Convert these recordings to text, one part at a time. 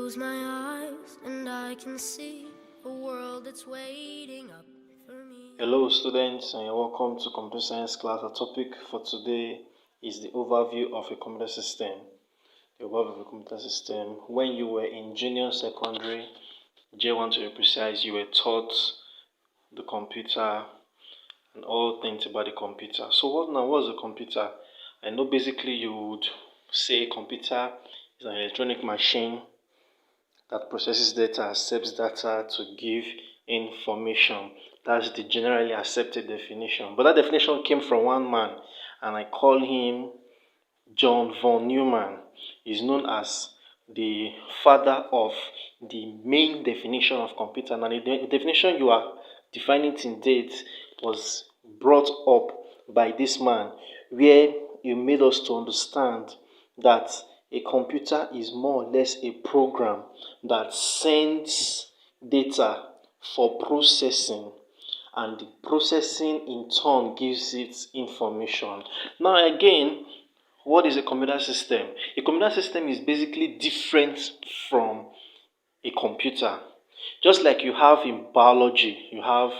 close my eyes and I can see a world that's waiting up for me. Hello students, and welcome to computer science class. The topic for today is the overview of a computer system. The overview of a computer system. When you were in junior secondary, J1 to be precise, you were taught the computer and all things about the computer. So what's a computer? I know basically you would say a computer is an electronic machine that processes data, accepts data to give information. That's the generally accepted definition. But that definition came from one man, and I call him John von Neumann. He's known as the father of the main definition of computer. And the definition you are defining in date was brought up by this man, where he made us to understand that a computer is more or less a program that sends data for processing, and the processing in turn gives it information. Now again, what is a computer system? A computer system is basically different from a computer. Just like you have in biology, you have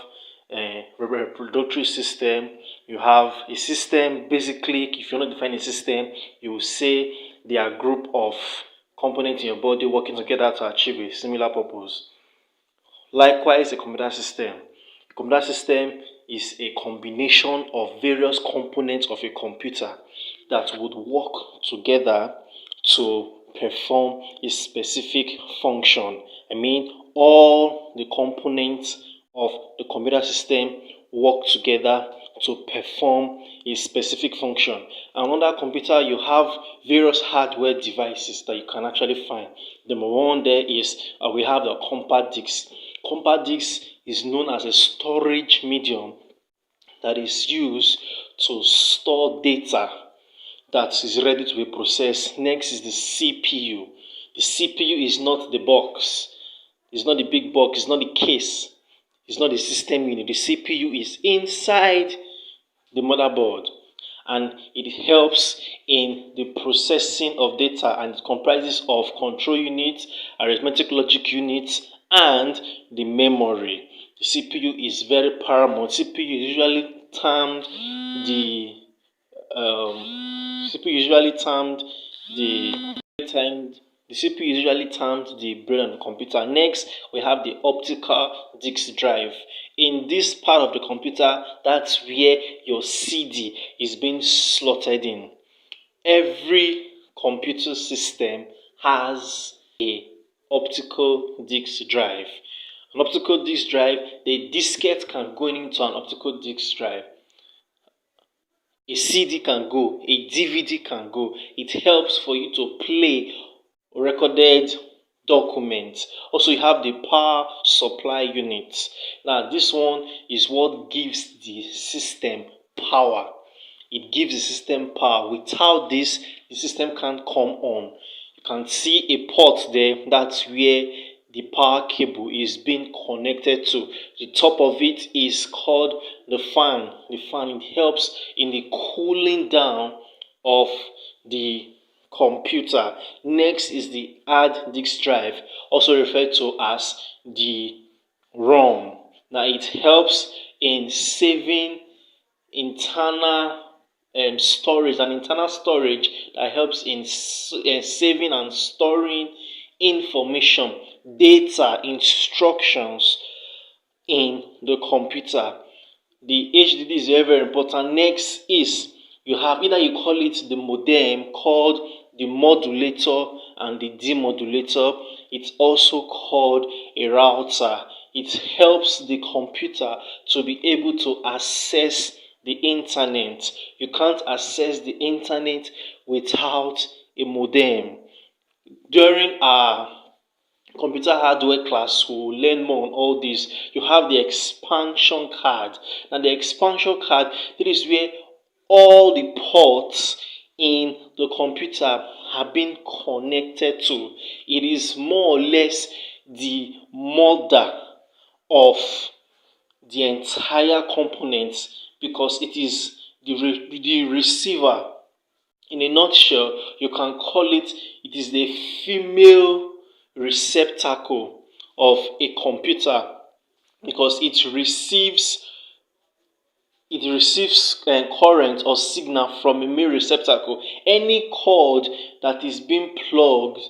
a reproductory system, you have a system. Basically, if you want to define a system, you will say they are a group of components in your body working together to achieve a similar purpose. Likewise, a computer system. A computer system is a combination of various components of a computer that would work together to perform a specific function. I mean, all the components of the computer system work together to perform a specific function. And on that computer, you have various hardware devices that you can actually find. The number one there is we have the compact disc. Compact disc is known as a storage medium that is used to store data that is ready to be processed. Next is the CPU. The CPU is not the box. It's not the big box. It's not the case. It's not the system unit. The CPU is inside the motherboard, and it helps in the processing of data, and it comprises of control units, arithmetic logic units, and the memory. The CPU is very paramount. CPU is usually termed the CPU is usually termed the CPU is usually termed the brain of the computer. Next, we have the optical disk drive. In this part of the computer, that's where your CD is being slotted in. Every computer system has a optical disk drive. An optical disk drive, the diskette can go into an optical disk drive. A CD can go, a DVD can go. It helps for you to play recorded documents. Also, you have the power supply unit. Now, this one is what gives the system power. It gives the system power. Without this, the system can't come on. You can see a port there. That's where the power cable is being connected to. The top of it is called the fan. The fan, it helps in the cooling down of the computer. Next is the hard disk drive, also referred to as the ROM. Now, it helps in saving internal storage, an internal storage that helps in saving and storing information, data, instructions in the computer. The HDD is very, very important. Next is you have either you call it the modem, called the modulator, and the demodulator. It's also called a router. It helps the computer to be able to access the internet. You can't access the internet without a modem. During our computer hardware class, we will learn more on all this. You have the expansion card. Now, the expansion card, that is where all the ports in the computer have been connected to. It is more or less the mother of the entire components, because it is the receiver. In a nutshell, you can call it, it is the female receptacle of a computer, because it receives current or signal from a main receptacle. Any cord that is being plugged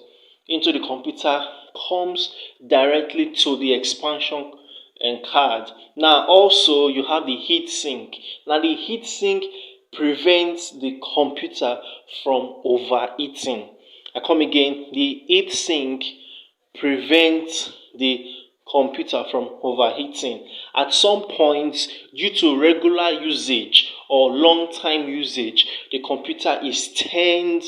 into the computer comes directly to the expansion card. Now also you have the heat sink. Now the heat sink prevents the computer from overheating. I come again, the heat sink prevents the computer from overheating. At some point, due to regular usage or long time usage, the computer is tend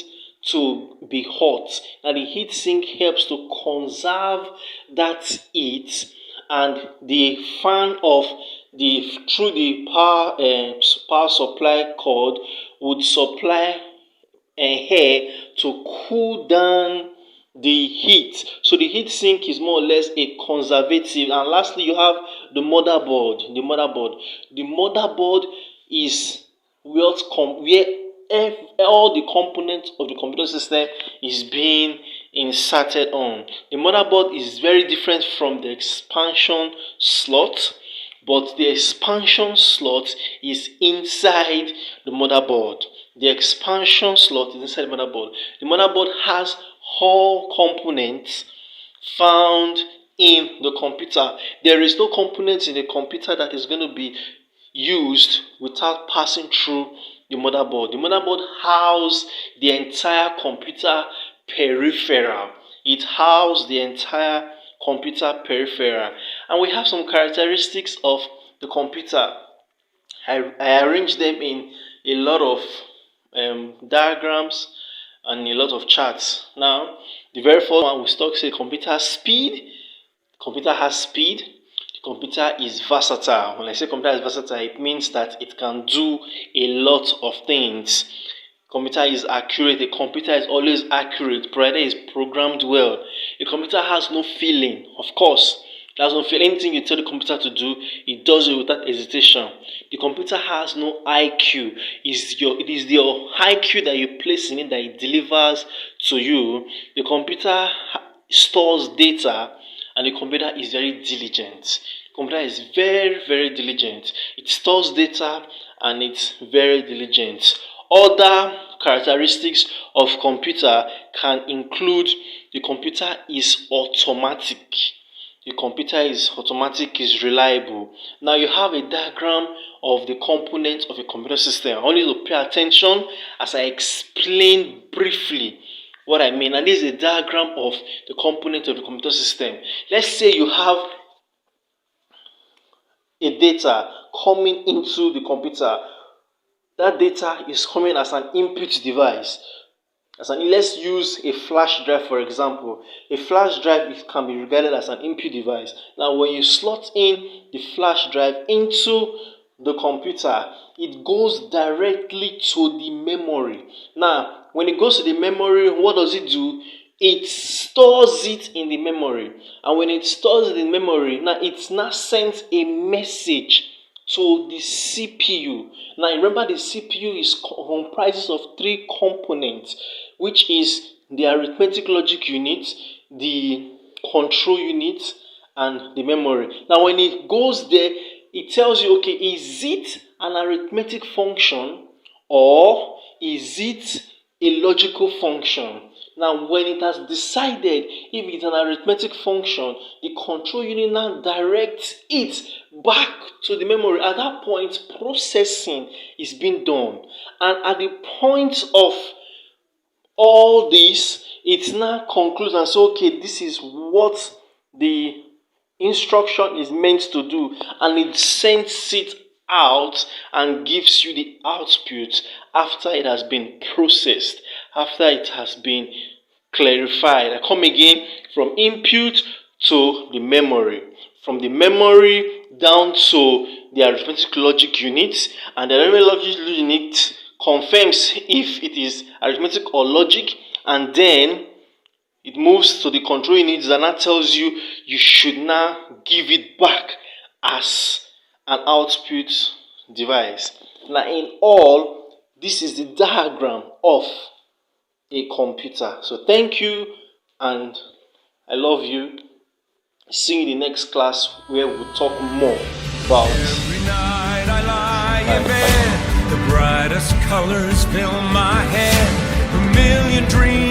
to be hot. Now the heat sink helps to conserve that heat, and the fan of the through the power supply cord would supply air to cool down the heat. So the heat sink is more or less a conservative. And lastly, you have the motherboard. The motherboard is where all the components of the computer system is being inserted on. The motherboard is very different from the expansion slot, but the expansion slot is inside the motherboard. The expansion slot is inside the motherboard. The motherboard has all components found in the computer. There is no component in the computer that is going to be used without passing through the motherboard. The motherboard houses the entire computer peripheral. It houses the entire computer peripheral. And we have some characteristics of the computer. I arranged them in a lot of diagrams and a lot of charts. Now, the very first one we talk say computer speed. The computer has speed. The computer is versatile. When I say computer is versatile, it means that it can do a lot of things. Computer is accurate. A computer is always accurate, provided it's programmed well. A computer has no feeling, of course. It has no feeling. Anything you tell the computer to do, it does it without hesitation. The computer has no IQ. It is your IQ that you place in it that it delivers to you. The computer stores data, and the computer is very diligent. The computer is very, very diligent. It stores data and it's very diligent. Other characteristics of computer can include the computer is automatic. The computer is automatic, is reliable. Now you have a diagram of the components of a computer system. I want you to pay attention as I explain briefly what I mean. And this is a diagram of the components of the computer system. Let's say you have a data coming into the computer. That data is coming as an input device. Let's use a flash drive, for example. A flash drive can be regarded as an input device. Now, when you slot in the flash drive into the computer, it goes directly to the memory. Now, when it goes to the memory, what does it do? It stores it in the memory. And when it stores it in memory, now it's now sent a message to the CPU. Now remember, the CPU is comprises of three components, which is the arithmetic logic unit, the control unit, and the memory. Now when it goes there, it tells you, okay, is it an arithmetic function or is it a logical function? Now, when it has decided if it's an arithmetic function, the control unit now directs it back to the memory. At that point, processing is being done. And at the point of all this, it now concludes and says, okay, this is what the instruction is meant to do. And it sends it out and gives you the output after it has been processed, after it has been clarified. I come again from input to the memory, from the memory down to the arithmetic logic unit, and the arithmetic logic unit confirms if it is arithmetic or logic, and then it moves to the control unit and that tells you you should now give it back as an output device. Now in all, this is the diagram of a computer. So thank you, and I love you. See you in the next class where we'll talk more about. Every night I lie in bed, the brightest colors fill my head, a million dreams